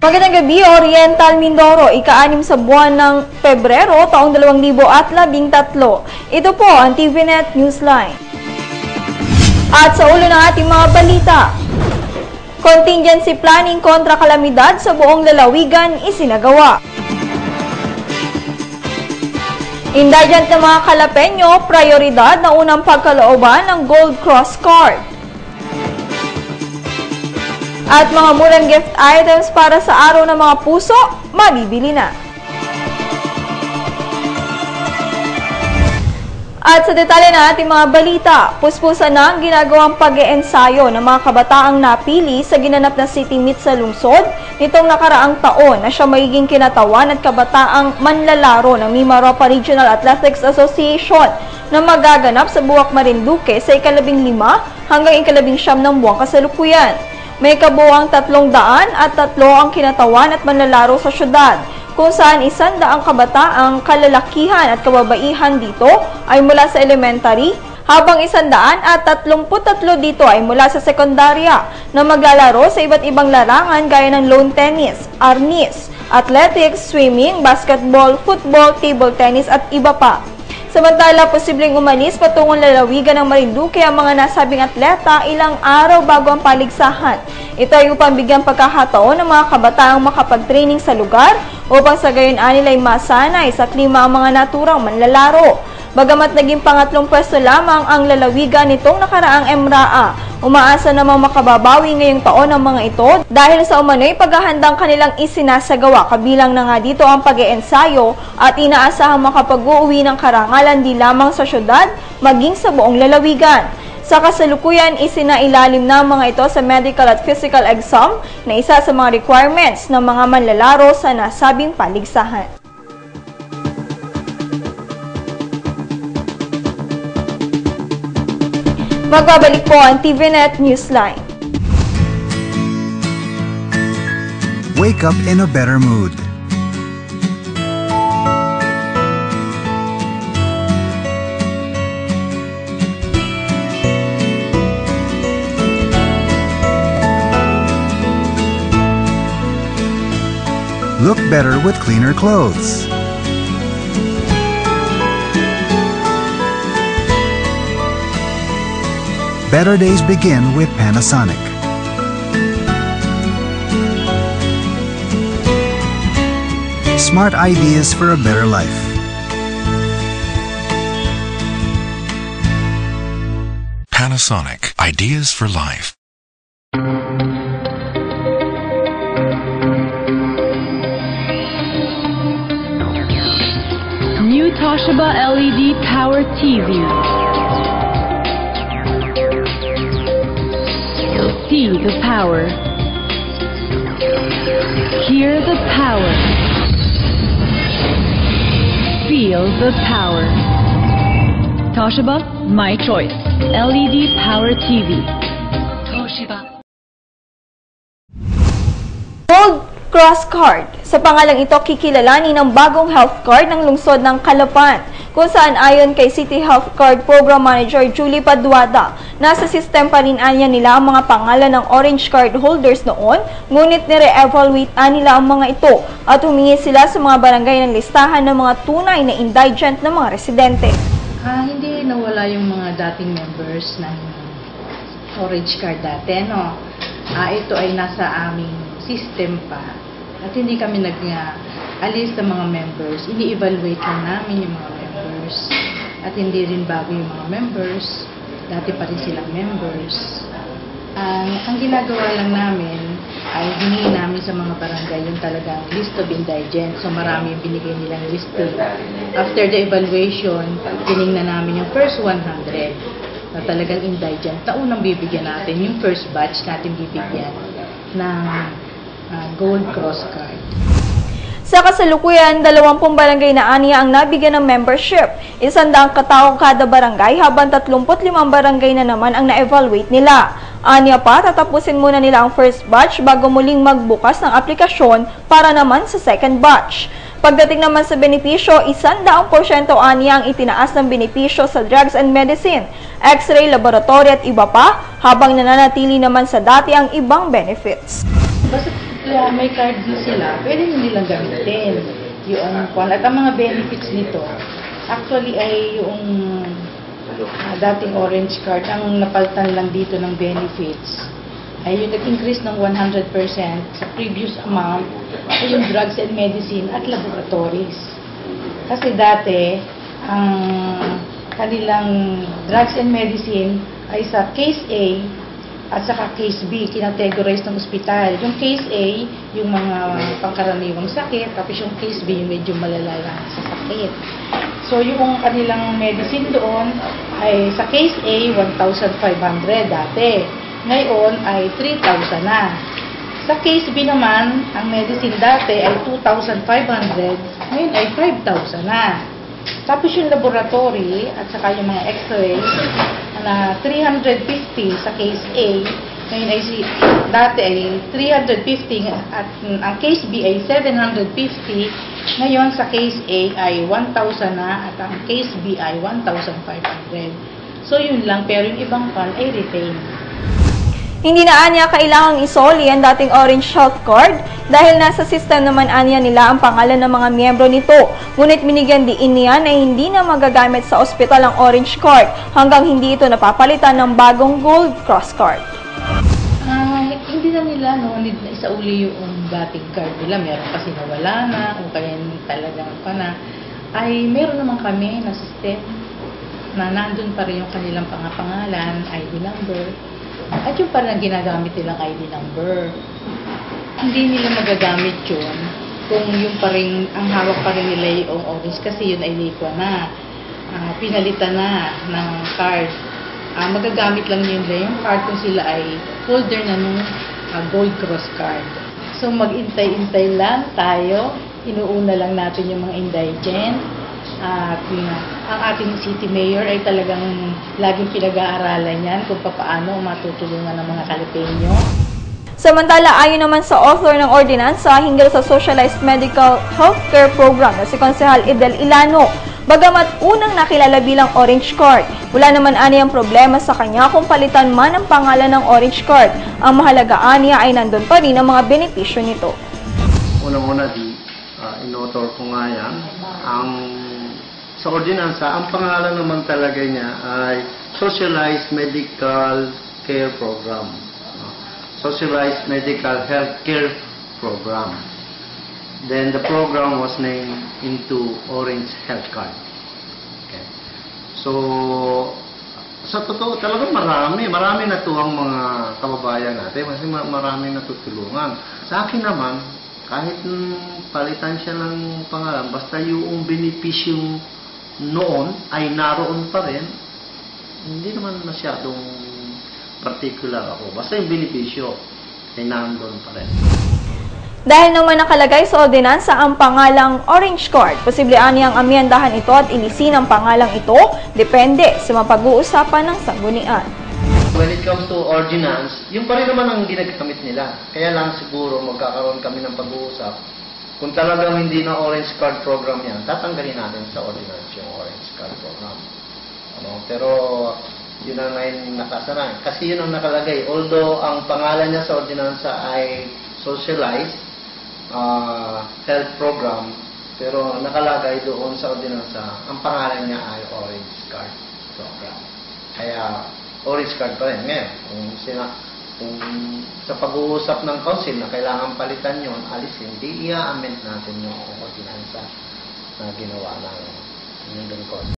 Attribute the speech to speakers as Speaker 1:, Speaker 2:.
Speaker 1: Magandang gabi, Oriental Mindoro, ika-6 sa buwan ng Pebrero, taong 2013. Ito po ang TVNet Newsline. At sa ulo ng ating mga balita, contingency planning kontra kalamidad sa buong lalawigan isinagawa. Indigent ng mga Kalapeño, prioridad na unang pagkalooban ng Gold Cross Card. At mga murang gift items para sa Araw ng mga Puso, mabibili na. At sa detalye na ating mga balita, puspusan na ang ginagawang pag-eensayo ng mga kabataang napili sa ginanap na City Meet sa lungsod nitong nakaraang taon na siya magiging kinatawan at kabataang manlalaro ng Mimaropa Regional Athletics Association na magaganap sa Buwak, Marinduque sa ika-15 hanggang ika-19 ng buwang kasalukuyan. May kabuuang 303 ang kinatawan at manlalaro sa syudad, kung saan 100 kabataang kalalakihan at kababaihan dito ay mula sa elementary, habang 133 dito ay mula sa sekundarya na maglalaro sa iba't ibang larangan gaya ng lawn tennis, arnis, athletics, swimming, basketball, football, table tennis at iba pa. Samantala, posibleng umalis patungong lalawigan ng Marinduque ang mga nasabing atleta ilang araw bago ang paligsahan. Ito ay upang bigyang pagkakataon ng mga kabataang makapag-training sa lugar upang sa gayon nila ay masanay sa klima ang mga naturang manlalaro. Bagamat naging pangatlong pwesto lamang ang lalawigan nitong nakaraang MRAA, umaasa namang makababawi ngayong taon ang mga ito dahil sa umano'y paghahandang kanilang isinasagawa, kabilang na nga dito ang pag-eensayo at inaasahang makapag-uuwi ng karangalan di lamang sa syudad maging sa buong lalawigan. Sa kasalukuyan, isinailalim na ang mga ito sa medical at physical exam na isa sa mga requirements ng mga manlalaro sa nasabing paligsahan. Magbabalik po ang TVNet Newsline.
Speaker 2: Wake up in a better mood. Look better with cleaner clothes. Better days begin with Panasonic. Smart ideas for a better life.
Speaker 3: Panasonic, ideas for life.
Speaker 4: New Toshiba LED Power TV. See the power. Hear the power. Feel the power. Toshiba, my choice. LED Power TV. Toshiba.
Speaker 1: Gold Cross Card. Sa pangalang ito, kikilalanin ng bagong health card ng lungsod ng Calapan, kung saan ayon kay City Health Card Program Manager Julie Paduada, nasa system pa rin anya nila ang mga pangalan ng orange card holders noon, ngunit nire-evaluate nila ang mga ito at humingi sila sa mga barangay ng listahan ng mga tunay na indigent na mga residente.
Speaker 5: Hindi nawala yung mga dating members ng orange card dati, no? Ito ay nasa aming system pa at hindi kami nag-alis ng mga members. Ini-evaluate lang namin yung mga members at hindi rin bago yung mga members. Dati pa rin silang members. Ang ginagawa lang namin ay hiningi namin sa mga barangay yung talagang list of indigent. So marami yung binigay nilang list. After the evaluation, tinignan namin yung first 100 na talagang indigent. Taunang bibigyan natin yung first batch natin bibigyan ng Gold Cross Card.
Speaker 1: Sa kasalukuyan, 20 barangay na aniya ang nabigyan ng membership, 100 katao kada barangay, habang 35 barangay na naman ang na-evaluate nila. Aniya pa, tatapusin muna nila ang first batch bago muling magbukas ng aplikasyon para naman sa second batch. Pagdating naman sa benepisyo, 100% aniya ang itinaas ng benepisyo sa drugs and medicine, x-ray, laboratory at iba pa, habang nananatili naman sa dati ang ibang benefits.
Speaker 5: Basta kaya may card na sila, pwede nilang gamitin. At ang mga benefits nito, actually ay yung dating orange card, ang napalitan lang dito ng benefits ay yung nag-increase ng 100% sa previous amount ay yung drugs and medicine at laboratories. Kasi dati, ang kanilang drugs and medicine ay sa case A at saka case B, kinategorize ng ospital. Yung case A, yung mga pangkaraniwang sakit, tapos yung case B, yung medyo malala sa sakit. So, yung kanilang medicine doon ay sa case A, 1,500 dati. Ngayon ay 3,000 na. Sa case B naman, ang medicine dati ay 2,500, ngayon ay 5,000 na. Tapos yung laboratory at saka yung mga x-rays na 350 sa case A, ngayon ay dati ay 350 at ang case B ay 750, ngayon sa case A ay 1,000 na at ang case B ay 1,500. So yun lang, pero yung ibang pan ay retain.
Speaker 1: Hindi na anya kailangang isoli ang dating Orange Health Card dahil nasa system naman anya nila ang pangalan ng mga miyembro nito. Ngunit binigyan diin niya na hindi na magagamit sa ospital ang Orange Card hanggang hindi ito napapalitan ng bagong Gold Cross Card.
Speaker 5: Hindi na nila need na isauli yung dating card nila. Meron kasi nawala na o kaya talagang ay meron naman kami na system na nandun pa rin yung kanilang pangalan, ID number. At yung parang ginagamit nilang ID number. Hindi nila magagamit yun kung yung pa rin, ang hawak pa rin nila yung orange kasi yun ay liqua na. Pinalitan na ng card. Magagamit lang nila yung card kung sila ay holder na nung Gold Cross card. So mag-intay-intay lang tayo. Inuuna lang natin yung mga indigent. At ang ating city mayor ay talagang laging pinag-aaralan yan kung paano matutulungan ng mga Calipeño.
Speaker 1: Samantala, ayon naman sa author ng ordinansa hinggil sa Socialized Medical Healthcare Program na si Konsehal Idel Ilano, bagamat unang nakilala bilang Orange Card, wala naman aniyang problema sa kanya kung palitan man ang pangalan ng Orange Card. Ang mahalaga aniya ay nandun pa rin ang mga benepisyo nito.
Speaker 6: Unang-una, in-author ko nga yan. Sa ordinansa, ang pangalan naman talaga niya ay Socialized Medical Care Program. Socialized Medical Health Care Program. Then the program was named into Orange Health Card. Okay. So, sa totoo, talagang marami natuwang mga kababayan natin kasi marami natutulungan. Sa akin naman, kahit palitan siya ng pangalan, basta yung benepisyong noon ay naroon pa rin, hindi naman masyadong particular ako. Basta yung benepisyo ay nandoon pa rin.
Speaker 1: Dahil naman nakalagay sa ordinansa ang pangalang Orange Card, posible aniyang amyendahan ito at ilisin ang pangalang ito, depende sa mapag-uusapan ng sanggunian.
Speaker 6: When it comes to ordinance, yung pa rin naman ang ginagamit nila. Kaya lang siguro magkakaroon kami ng pag-uusap. Kung talagang hindi na Orange Card Program yan, tatanggalin natin sa ordinance yung Orange Card Program. Pero yun ang ngayon nakasaran. Kasi yun ang nakalagay. Although ang pangalan niya sa ordinansa ay Socialized Health Program, pero nakalagay doon sa ordinansa, ang pangalan niya ay Orange Card Program. Kaya Orange Card pa rin. Ngayon, kung sa pag-uusap ng council na kailangan palitan yun, alisin, di i-amend natin yung ordinansa na ginawa ng Lingdon Council.